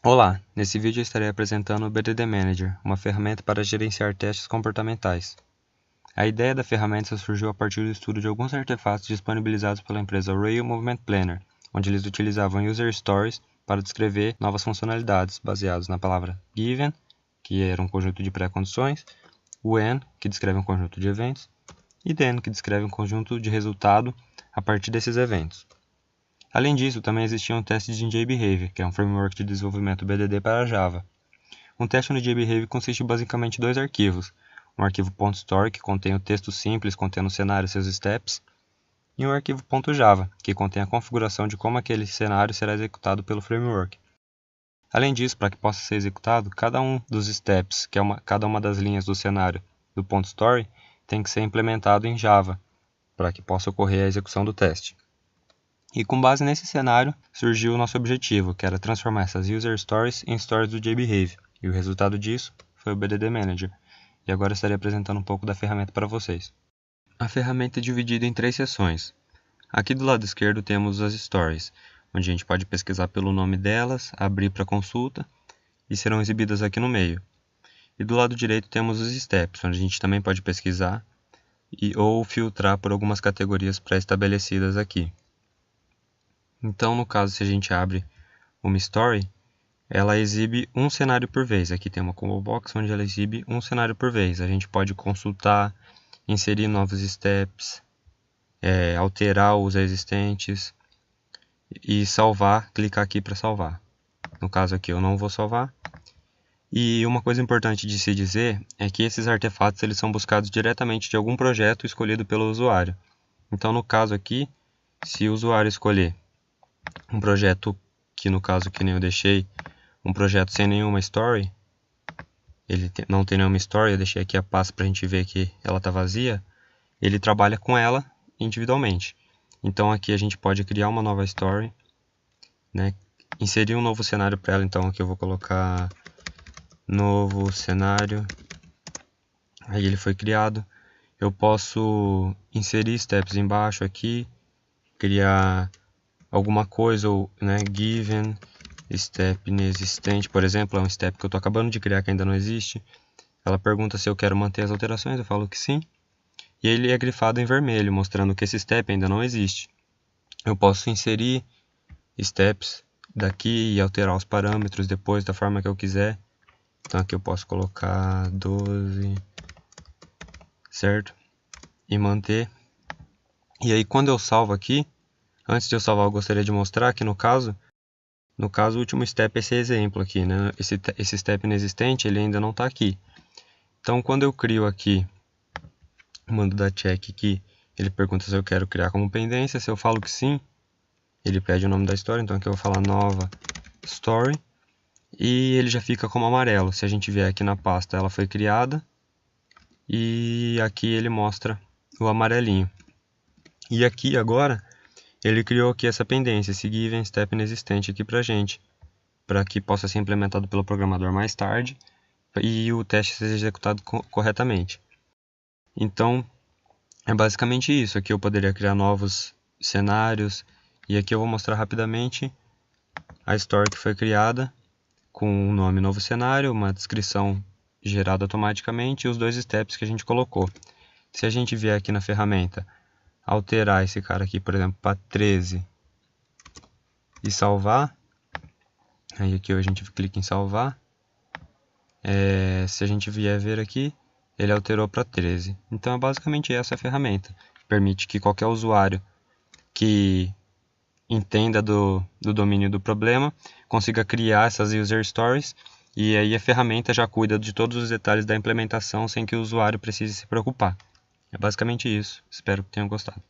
Olá, nesse vídeo eu estarei apresentando o BDD Manager, uma ferramenta para gerenciar testes comportamentais. A ideia da ferramenta surgiu a partir do estudo de alguns artefatos disponibilizados pela empresa Rail Movement Planner, onde eles utilizavam User Stories para descrever novas funcionalidades, baseados na palavra Given, que era um conjunto de pré-condições, When, que descreve um conjunto de eventos, e Then, que descreve um conjunto de resultado a partir desses eventos. Além disso, também existiam testes em JBehavior, que é um framework de desenvolvimento BDD para Java. Um teste no JBehavior consiste basicamente de dois arquivos. Um arquivo .story, que contém o texto simples contendo o cenário e seus steps, e um arquivo .java, que contém a configuração de como aquele cenário será executado pelo framework. Além disso, para que possa ser executado, cada um dos steps, que é cada uma das linhas do cenário do .story, tem que ser implementado em Java, para que possa ocorrer a execução do teste. E com base nesse cenário, surgiu o nosso objetivo, que era transformar essas User Stories em Stories do JBehavior. E o resultado disso foi o BDD Manager. E agora eu estarei apresentando um pouco da ferramenta para vocês. A ferramenta é dividida em 3 seções. Aqui do lado esquerdo temos as Stories, onde a gente pode pesquisar pelo nome delas, abrir para consulta, e serão exibidas aqui no meio. E do lado direito temos os Steps, onde a gente também pode pesquisar ou filtrar por algumas categorias pré-estabelecidas aqui. Então, no caso, se a gente abre uma Story, ela exibe um cenário por vez. Aqui tem uma combo box onde ela exibe um cenário por vez. A gente pode consultar, inserir novos steps, alterar os existentes e salvar, clicar aqui para salvar. No caso aqui eu não vou salvar. E uma coisa importante de se dizer é que esses artefatos eles são buscados diretamente de algum projeto escolhido pelo usuário. Então, no caso aqui, se o usuário escolher um projeto que no caso que nem eu deixei, um projeto sem nenhuma story, ele não tem nenhuma story, eu deixei aqui a pasta para a gente ver que ela está vazia, ele trabalha com ela individualmente. Então aqui a gente pode criar uma nova story, né? Inserir um novo cenário para ela, então aqui eu vou colocar novo cenário, aí ele foi criado. Eu posso inserir steps embaixo aqui, criar alguma coisa, ou given, step inexistente, por exemplo, é um step que eu estou acabando de criar que ainda não existe. Ela pergunta se eu quero manter as alterações, eu falo que sim. E ele é grifado em vermelho, mostrando que esse step ainda não existe. Eu posso inserir steps daqui e alterar os parâmetros depois da forma que eu quiser. Então aqui eu posso colocar 12, certo? E manter. E aí quando eu salvo aqui, antes de eu salvar, eu gostaria de mostrar que no caso, o último step é esse exemplo aqui, né? Esse step inexistente, ele ainda não está aqui. Então, quando eu crio aqui, mando dar check aqui, ele pergunta se eu quero criar como pendência. Se eu falo que sim, ele pede o nome da história. Então, aqui eu vou falar nova story. E ele já fica como amarelo. Se a gente vier aqui na pasta, ela foi criada. E aqui ele mostra o amarelinho. E aqui agora, ele criou aqui essa pendência, esse given step inexistente aqui pra gente, para que possa ser implementado pelo programador mais tarde e o teste seja executado corretamente. Então, é basicamente isso. Aqui eu poderia criar novos cenários e aqui eu vou mostrar rapidamente a story que foi criada com um nome novo cenário, uma descrição gerada automaticamente e os 2 steps que a gente colocou. Se a gente vier aqui na ferramenta, alterar esse cara aqui, por exemplo, para 13 e salvar, aí aqui a gente clica em salvar, se a gente vier ver aqui, ele alterou para 13. Então é basicamente essa a ferramenta, permite que qualquer usuário que entenda do domínio do problema consiga criar essas user stories, e aí a ferramenta já cuida de todos os detalhes da implementação sem que o usuário precise se preocupar. É basicamente isso, espero que tenham gostado.